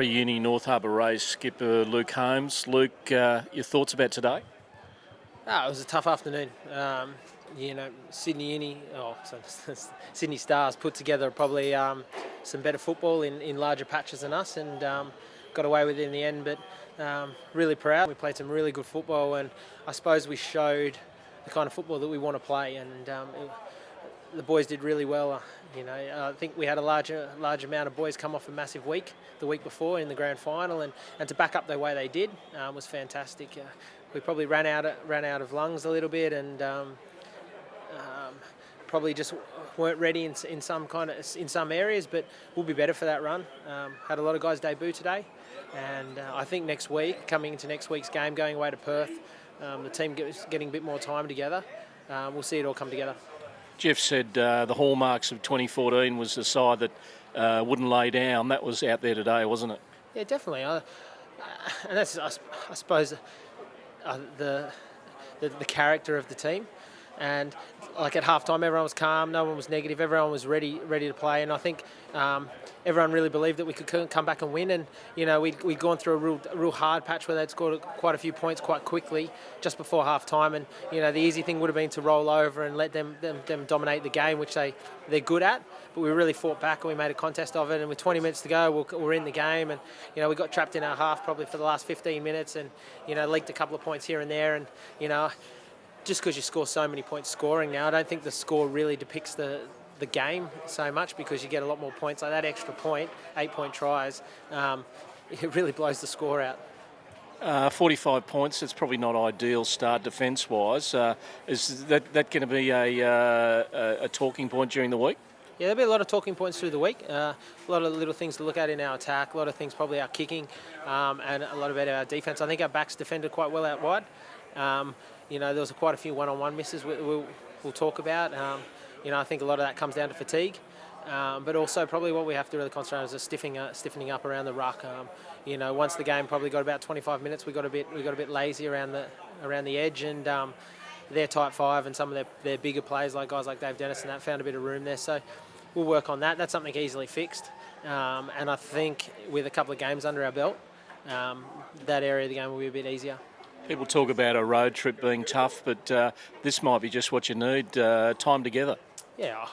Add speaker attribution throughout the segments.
Speaker 1: Macquarie Uni North Harbour race skipper Luke Holmes. Luke, your thoughts about today?
Speaker 2: It was a tough afternoon. Sydney Uni, Sydney Stars put together probably some better football in larger patches than us, and got away with it in the end. But really proud. We played some really good football, and I suppose we showed the kind of football that we want to play. And the boys did really well. I think we had a large amount of boys come off a massive week the week before in the grand final, and to back up the way they did was fantastic. We probably ran out of lungs a little bit, and probably just weren't ready in some areas, but we'll be better for that run. Had a lot of guys debut today, and I think next week, coming into next week's game, going away to Perth, the team getting a bit more time together. We'll see it all come together.
Speaker 1: Jeff said the hallmarks of 2014 was the side that wouldn't lay down. That was out there today, wasn't it?
Speaker 2: Yeah, definitely. And that's, I suppose, the character of the team. And like at halftime, everyone was calm, no one was negative, everyone was ready to play. And I think everyone really believed that we could come back and win. And we'd gone through a real hard patch where they'd scored quite a few points quite quickly just before halftime. And the easy thing would have been to roll over and let them dominate the game, which they're good at. But we really fought back and we made a contest of it. And with 20 minutes to go, we're in the game. And we got trapped in our half probably for the last 15 minutes, and leaked a couple of points here and there. And just because you score so many points scoring now, I don't think the score really depicts the game so much, because you get a lot more points. Like that extra point, 8-point tries, it really blows the score out.
Speaker 1: 45 points, that's probably not ideal start defence-wise. Is that going to be a talking point during the week?
Speaker 2: Yeah, there'll be a lot of talking points through the week. A lot of little things to look at in our attack, a lot of things probably our kicking, and a lot about our defence. I think our backs defended quite well out wide. There was quite a few one-on-one misses we'll talk about. I think a lot of that comes down to fatigue, but also probably what we have to really concentrate on is stiffening up around the ruck. Once the game probably got about 25 minutes, we got a bit lazy around the edge, and their tight five and some of their bigger players, like guys like Dave Dennis, and that found a bit of room there. So we'll work on that. That's something easily fixed, and I think with a couple of games under our belt, that area of the game will be a bit easier.
Speaker 1: People talk about a road trip being tough, but this might be just what you need, time together.
Speaker 2: Yeah, I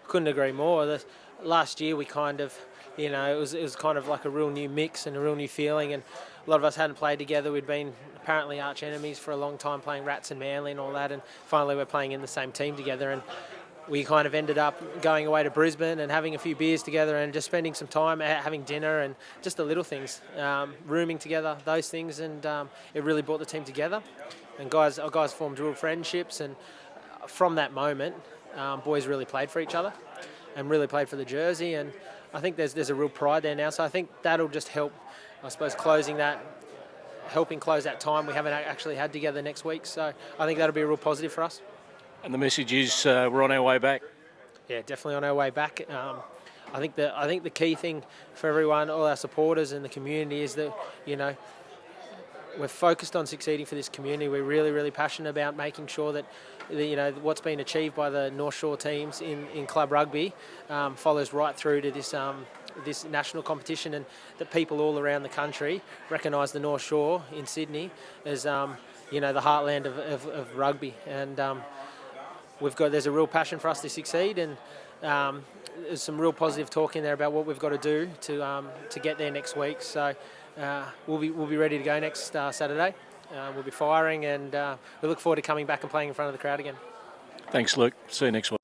Speaker 2: couldn't agree more. Last year we kind of, it was kind of like a real new mix and a real new feeling, and a lot of us hadn't played together. We'd been apparently arch enemies for a long time, playing Rats and Manly and all that, and finally we're playing in the same team together, and we kind of ended up going away to Brisbane and having a few beers together and just spending some time having dinner and just the little things, rooming together, those things, and it really brought the team together. And guys formed real friendships, and from that moment, boys really played for each other and really played for the jersey. And I think there's a real pride there now. So I think that'll just help, I suppose, helping close that time we haven't actually had together next week. So I think that'll be a real positive for us.
Speaker 1: And the message is we're on our way back.
Speaker 2: Yeah, definitely on our way back. I think the key thing for everyone, all our supporters and the community, is that we're focused on succeeding for this community. We're really, really passionate about making sure that what's been achieved by the North Shore teams in club rugby follows right through to this national competition, and that people all around the country recognise the North Shore in Sydney as the heartland of rugby. And there's a real passion for us to succeed, and there's some real positive talk in there about what we've got to do to get there next week. So we'll be ready to go next Saturday. We'll be firing, and we look forward to coming back and playing in front of the crowd again.
Speaker 1: Thanks, Luke. See you next week.